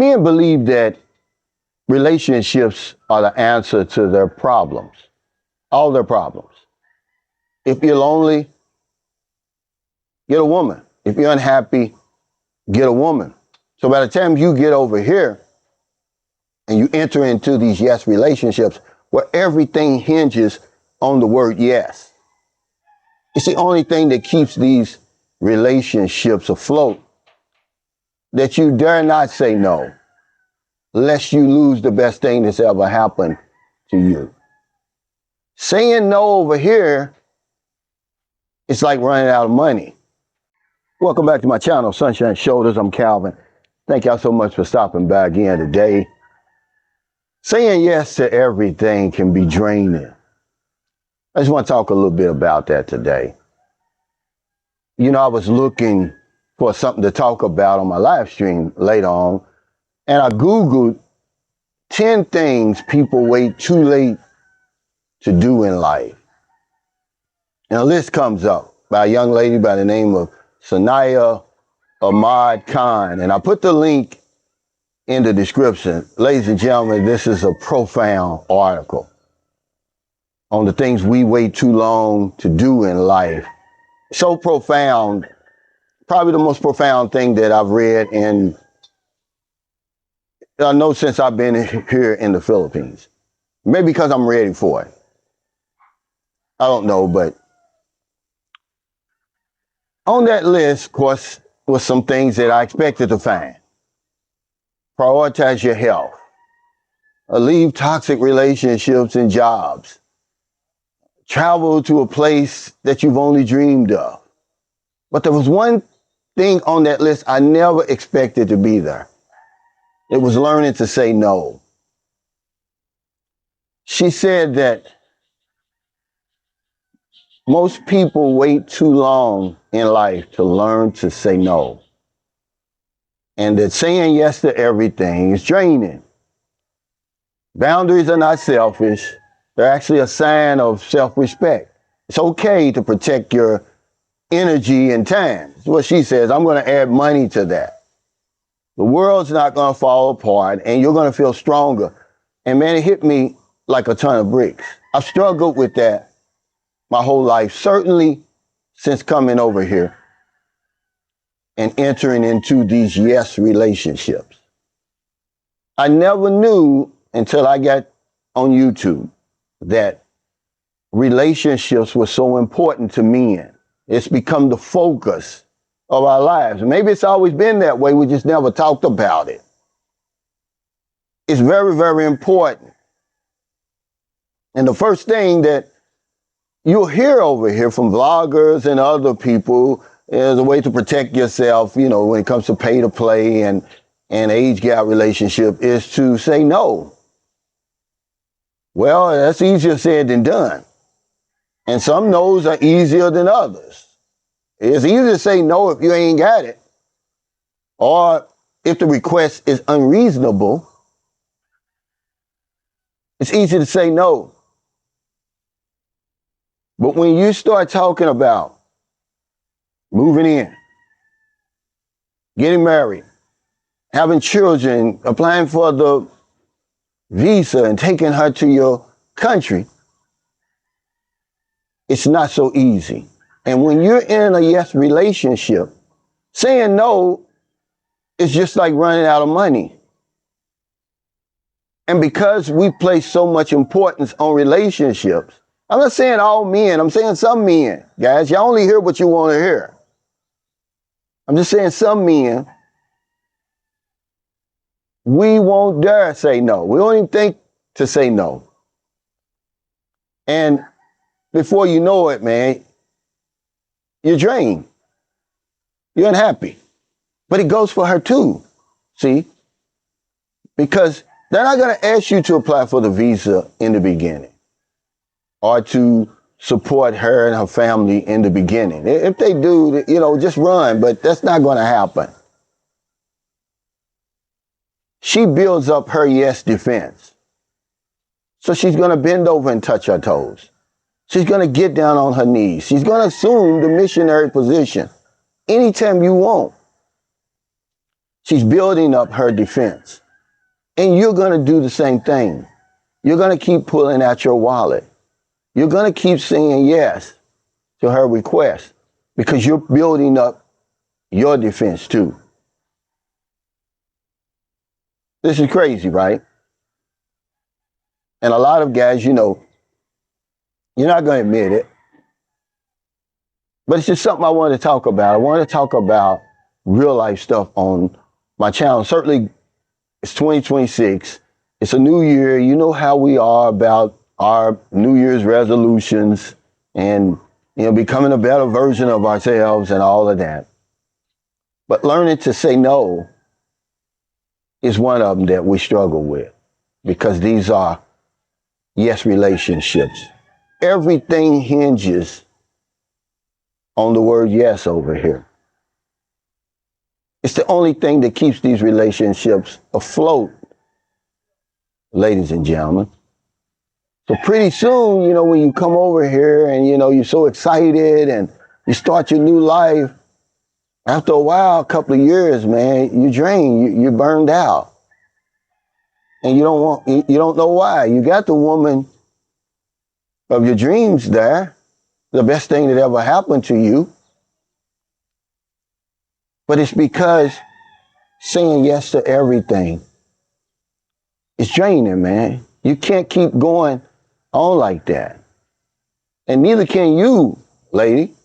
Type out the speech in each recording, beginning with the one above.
Men believe that relationships are the answer to their problems, all their problems. If you're lonely, get a woman. If you're unhappy, get a woman. So by the time you get over here and you enter into these yes relationships where everything hinges on the word yes, it's the only thing that keeps these relationships afloat, that you dare not say no, lest you lose the best thing that's ever happened to you. Saying no over here, it's like running out of money. Welcome back to my channel, Sunshine Shoulders. I'm Calvin. Thank y'all so much for stopping by again today. Saying yes to everything can be draining. I just want to talk a little bit about that today. You know, I was looking for something to talk about on my live stream later on, and I Googled 10 things people wait too late to do in life. And a list comes up by a young lady by the name of Sanaya Ahmad Khan. And I put the link in the description. Ladies and gentlemen, this is a profound article on the things we wait too long to do in life. So profound, probably the most profound thing that I've read in, I know, since I've been here in the Philippines. Maybe because I'm ready for it. I don't know, but on that list, of course, was some things that I expected to find. Prioritize your health. Leave toxic relationships and jobs. Travel to a place that you've only dreamed of. But there was one thing on that list I never expected to be there. It was learning to say no. She said that most people wait too long in life to learn to say no. And that saying yes to everything is draining. Boundaries are not selfish. They're actually a sign of self-respect. It's okay to protect your energy and time. That's what she says. I'm going to add money to that. The world's not going to fall apart and you're going to feel stronger. And man, it hit me like a ton of bricks. I've struggled with that my whole life, certainly since coming over here and entering into these yes relationships. I never knew until I got on YouTube that relationships were so important to men. It's become the focus of our lives. Maybe it's always been that way, we just never talked about it. It's very, very important. And the first thing that you'll hear over here from vloggers and other people is a way to protect yourself, you know, when it comes to pay to play and age gap relationship, is to say no. Well, that's easier said than done. And some no's are easier than others. It's easy to say no if you ain't got it, or if the request is unreasonable. It's easy to say no. But when you start talking about moving in, getting married, having children, applying for the visa and taking her to your country, it's not so easy. And when you're in a yes relationship, saying no is just like running out of money. And because we place so much importance on relationships, I'm not saying all men, I'm saying some men, guys. Y'all only hear what you want to hear. I'm just saying some men, we won't dare say no. We don't even think to say no. And before you know it, man, you're drained. You're unhappy. But it goes for her too, see? Because they're not going to ask you to apply for the visa in the beginning or to support her and her family in the beginning. If they do, you know, just run, but that's not going to happen. She builds up her yes defense. So she's going to bend over and touch her toes. She's going to get down on her knees. She's going to assume the missionary position anytime you want. She's building up her defense. And you're going to do the same thing. You're going to keep pulling at your wallet. You're going to keep saying yes to her request because you're building up your defense too. This is crazy, right? And a lot of guys, you know, you're not going to admit it, but it's just something I wanted to talk about. I wanted to talk about real life stuff on my channel. Certainly, it's 2026. It's a new year. You know how we are about our New Year's resolutions and, you know, becoming a better version of ourselves and all of that. But learning to say no is one of them that we struggle with because these are yes relationships. Everything hinges on the word yes over here. It's the only thing that keeps these relationships afloat, ladies and gentlemen. So pretty soon, you know, when you come over here and, you know, you're so excited and you start your new life, after a while, a couple of years, man, you drain, you're burned out. And you don't know why. You got the woman of your dreams there, the best thing that ever happened to you. But it's because saying yes to everything is draining, man. You can't keep going on like that. And neither can you, lady,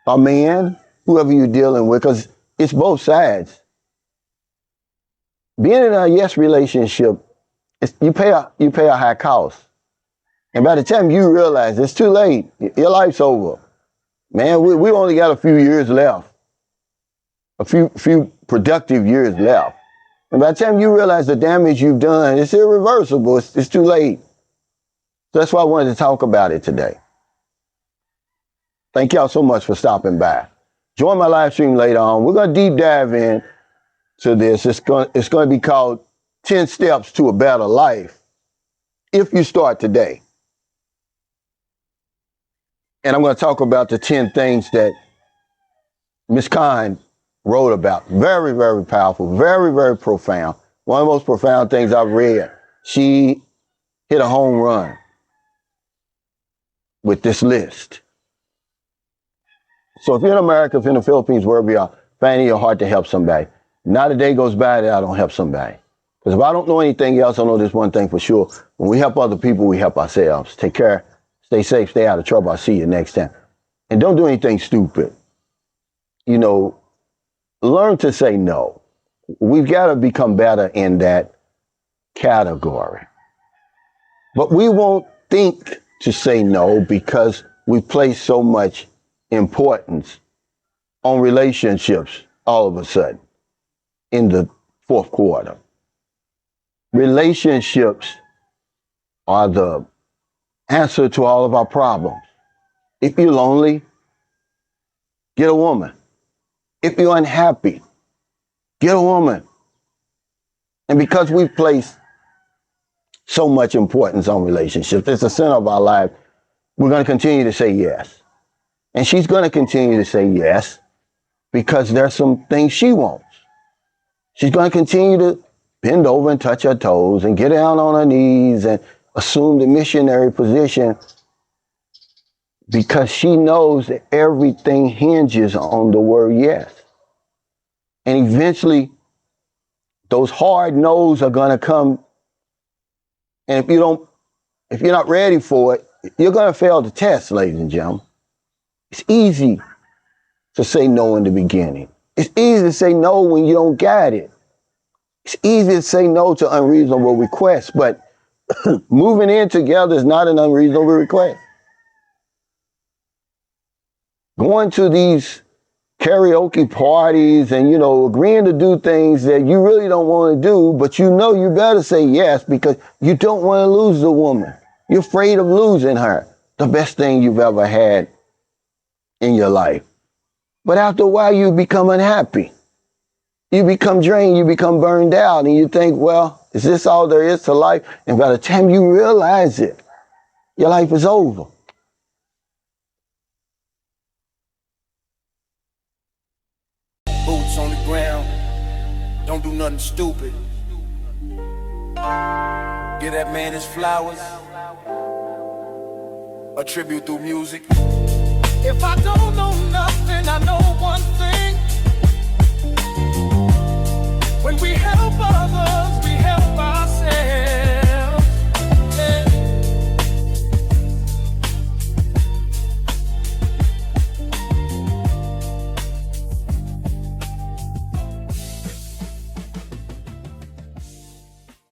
or man, whoever you're dealing with, because it's both sides. Being in a yes relationship, you pay a high cost. And by the time you realize it's too late, your life's over. Man, we only got a few years left. A few productive years left. And by the time you realize the damage you've done, it's irreversible. It's too late. So that's why I wanted to talk about it today. Thank y'all so much for stopping by. Join my live stream later on. We're going to deep dive in to this. It's going to be called 10 Steps to a Better Life if you start today. And I'm going to talk about the 10 things that Miss Khan wrote about. Very, very powerful. Very, very profound. One of the most profound things I've read. She hit a home run with this list. So if you're in America, if you're in the Philippines, wherever you are, find it in your heart to help somebody. Not a day goes by that I don't help somebody. Because if I don't know anything else, I know this one thing for sure. When we help other people, we help ourselves. Take care. Stay safe. Stay out of trouble. I'll see you next time. And don't do anything stupid. You know, learn to say no. We've got to become better in that category. But we won't think to say no because we place so much importance on relationships all of a sudden in the fourth quarter. Relationships are the answer to all of our problems. If you're lonely, get a woman. If you're unhappy, get a woman. And because we've placed so much importance on relationships, it's the center of our life, we're going to continue to say yes. And she's going to continue to say yes because there's some things she wants. She's going to continue to bend over and touch her toes and get down on her knees and assume the missionary position because she knows that everything hinges on the word yes. And eventually, those hard no's are going to come. And if you're not ready for it, you're going to fail the test, ladies and gentlemen. It's easy to say no in the beginning. It's easy to say no when you don't got it. It's easy to say no to unreasonable requests, but moving in together is not an unreasonable request. Going to these karaoke parties and, you know, agreeing to do things that you really don't want to do, but you know you better say yes because you don't want to lose the woman. You're afraid of losing her, the best thing you've ever had in your life. But after a while, you become unhappy. You become drained, you become burned out, and you think, well, is this all there is to life? And by the time you realize it, your life is over. Boots on the ground, nothing stupid. Give that man his flowers. A tribute through music. If I don't know nothing, I know one thing. When we help others,